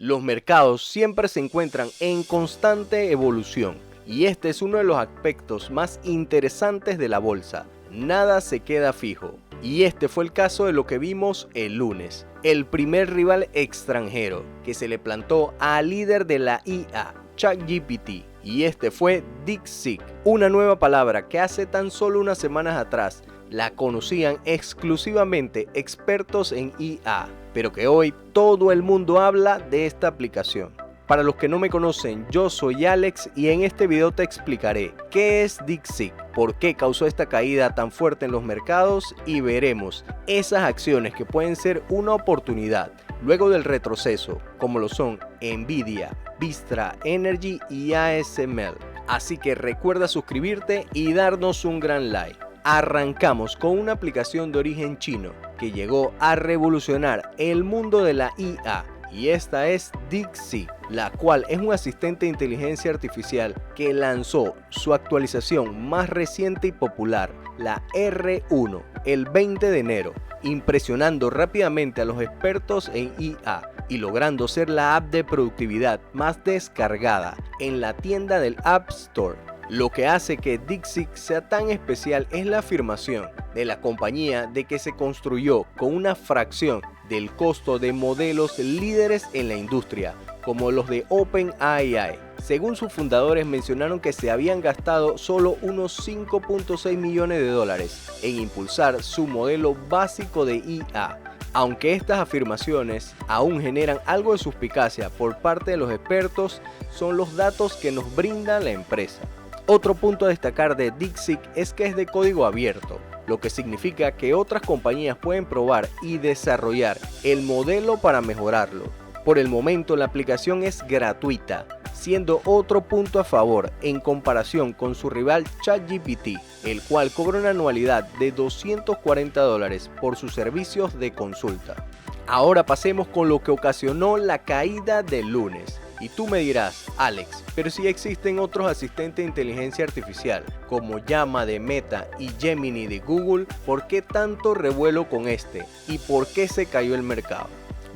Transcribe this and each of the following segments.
Los mercados siempre se encuentran en constante evolución y este es uno de los aspectos más interesantes de la bolsa. Nada se queda fijo. Y este fue el caso de lo que vimos el lunes. El primer rival extranjero que se le plantó al líder de la IA, ChatGPT. Y este fue DeepSeek, una nueva palabra que hace tan solo unas semanas atrás la conocían exclusivamente expertos en IA, pero que hoy todo el mundo habla de esta aplicación. Para los que no me conocen, yo soy Alex y en este video te explicaré qué es DeepSeek, por qué causó esta caída tan fuerte en los mercados y veremos esas acciones que pueden ser una oportunidad luego del retroceso, como lo son Nvidia, Vistra Energy y ASML. Así que recuerda suscribirte y darnos un gran like. Arrancamos con una aplicación de origen chino que llegó a revolucionar el mundo de la IA y esta es DeepSeek, la cual es un asistente de inteligencia artificial que lanzó su actualización más reciente y popular, la R1, el 20 de enero, impresionando rápidamente a los expertos en IA y logrando ser la app de productividad más descargada en la tienda del App Store. Lo que hace que DeepSeek sea tan especial es la afirmación de la compañía de que se construyó con una fracción del costo de modelos líderes en la industria, como los de OpenAI. Según sus fundadores mencionaron que se habían gastado solo unos 5.6 millones de dólares en impulsar su modelo básico de IA. Aunque estas afirmaciones aún generan algo de suspicacia por parte de los expertos, son los datos que nos brinda la empresa. Otro punto a destacar de DeepSeek es que es de código abierto, lo que significa que otras compañías pueden probar y desarrollar el modelo para mejorarlo. Por el momento la aplicación es gratuita, siendo otro punto a favor en comparación con su rival ChatGPT, el cual cobra una anualidad de $240 por sus servicios de consulta. Ahora pasemos con lo que ocasionó la caída del lunes. Y tú me dirás, Alex, pero si existen otros asistentes de inteligencia artificial como Llama de Meta y Gemini de Google, ¿por qué tanto revuelo con este? ¿Y por qué se cayó el mercado?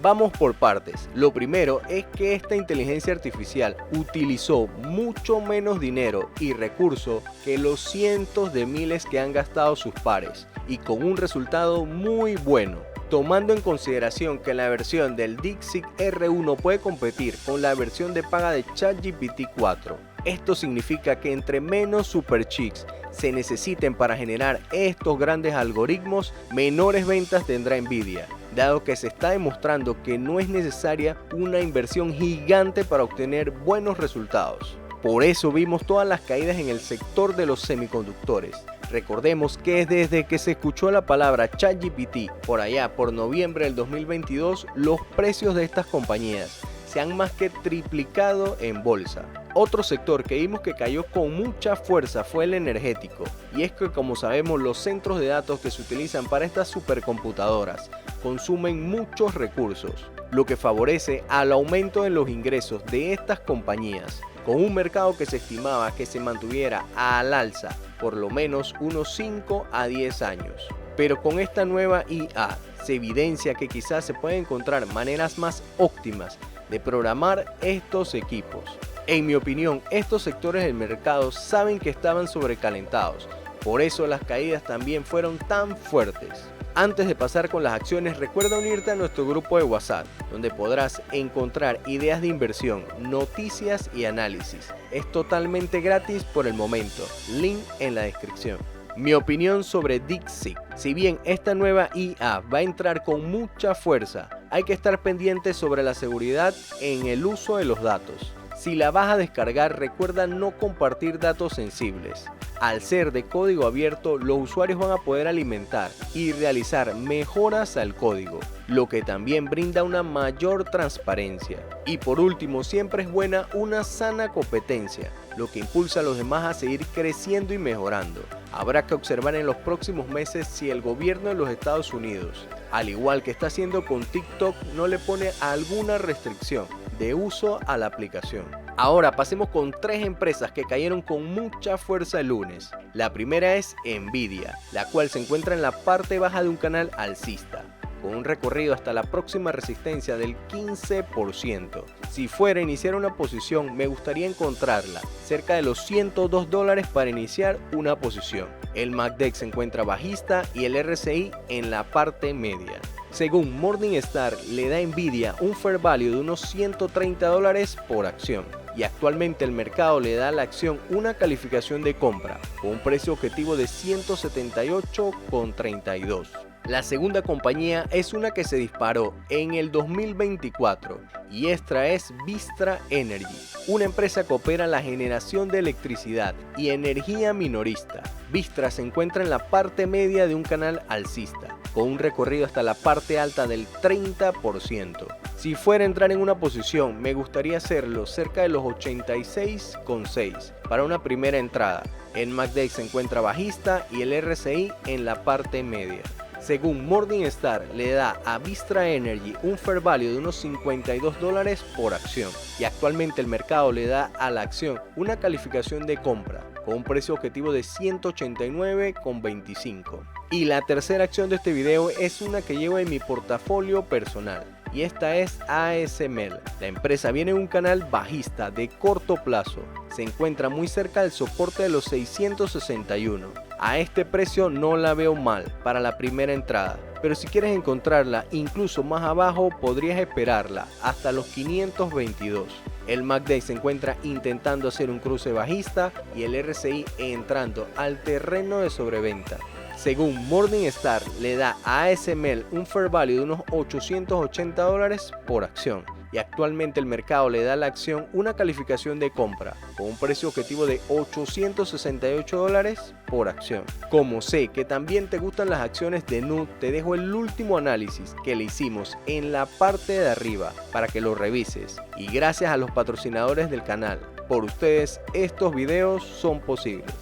Vamos por partes. Lo primero es que esta inteligencia artificial utilizó mucho menos dinero y recursos que los cientos de miles que han gastado sus pares y con un resultado muy bueno. Tomando en consideración que la versión del DeepSeek R1 puede competir con la versión de paga de ChatGPT 4. Esto significa que entre menos superchips se necesiten para generar estos grandes algoritmos, menores ventas tendrá Nvidia, dado que se está demostrando que no es necesaria una inversión gigante para obtener buenos resultados. Por eso vimos todas las caídas en el sector de los semiconductores. Recordemos que desde que se escuchó la palabra ChatGPT por allá por noviembre del 2022, los precios de estas compañías se han más que triplicado en bolsa. Otro sector que vimos que cayó con mucha fuerza fue el energético, y es que como sabemos los centros de datos que se utilizan para estas supercomputadoras consumen muchos recursos, lo que favorece al aumento en los ingresos de estas compañías, con un mercado que se estimaba que se mantuviera al alza por lo menos unos 5 a 10 años. Pero con esta nueva IA se evidencia que quizás se pueden encontrar maneras más óptimas de programar estos equipos. En mi opinión, estos sectores del mercado saben que estaban sobrecalentados, por eso las caídas también fueron tan fuertes. Antes de pasar con las acciones, recuerda unirte a nuestro grupo de WhatsApp, donde podrás encontrar ideas de inversión, noticias y análisis. Es totalmente gratis por el momento, link en la descripción. Mi opinión sobre DeepSeek: si bien esta nueva IA va a entrar con mucha fuerza, hay que estar pendiente sobre la seguridad en el uso de los datos. Si la vas a descargar, recuerda no compartir datos sensibles. Al ser de código abierto, los usuarios van a poder alimentar y realizar mejoras al código, lo que también brinda una mayor transparencia. Y por último, siempre es buena una sana competencia, lo que impulsa a los demás a seguir creciendo y mejorando. Habrá que observar en los próximos meses si el gobierno de los Estados Unidos, al igual que está haciendo con TikTok, no le pone alguna restricción de uso a la aplicación. Ahora pasemos con tres empresas que cayeron con mucha fuerza el lunes. La primera es Nvidia, la cual se encuentra en la parte baja de un canal alcista. con un recorrido hasta la próxima resistencia del 15%. Si fuera a iniciar una posición, me gustaría encontrarla cerca de los $102 para iniciar una posición. El MACD se encuentra bajista y el RSI en la parte media. Según Morningstar, le da Nvidia un fair value de unos $130 por acción y actualmente el mercado le da a la acción una calificación de compra con un precio objetivo de 178,32. La segunda compañía es una que se disparó en el 2024 y esta es Vistra Energy, una empresa que opera la generación de electricidad y energía minorista. Vistra se encuentra en la parte media de un canal alcista, con un recorrido hasta la parte alta del 30%. Si fuera a entrar en una posición, me gustaría hacerlo cerca de los 86,6 para una primera entrada. El MACD se encuentra bajista y el RSI en la parte media. Según Morningstar, le da a Vistra Energy un fair value de unos $52 por acción y actualmente el mercado le da a la acción una calificación de compra con un precio objetivo de 189,25. Y la tercera acción de este video es una que llevo en mi portafolio personal y esta es ASML. La empresa viene en un canal bajista de corto plazo, se encuentra muy cerca del soporte de los 661. A este precio no la veo mal para la primera entrada, pero si quieres encontrarla incluso más abajo podrías esperarla hasta los 522. El MACD se encuentra intentando hacer un cruce bajista y el RSI entrando al terreno de sobreventa. Según Morningstar, le da a ASML un fair value de unos $880 por acción y actualmente el mercado le da a la acción una calificación de compra con un precio objetivo de $868 por acción. Como sé que también te gustan las acciones de NUT, te dejo el último análisis que le hicimos en la parte de arriba para que lo revises. Y gracias a los patrocinadores del canal, por ustedes estos videos son posibles.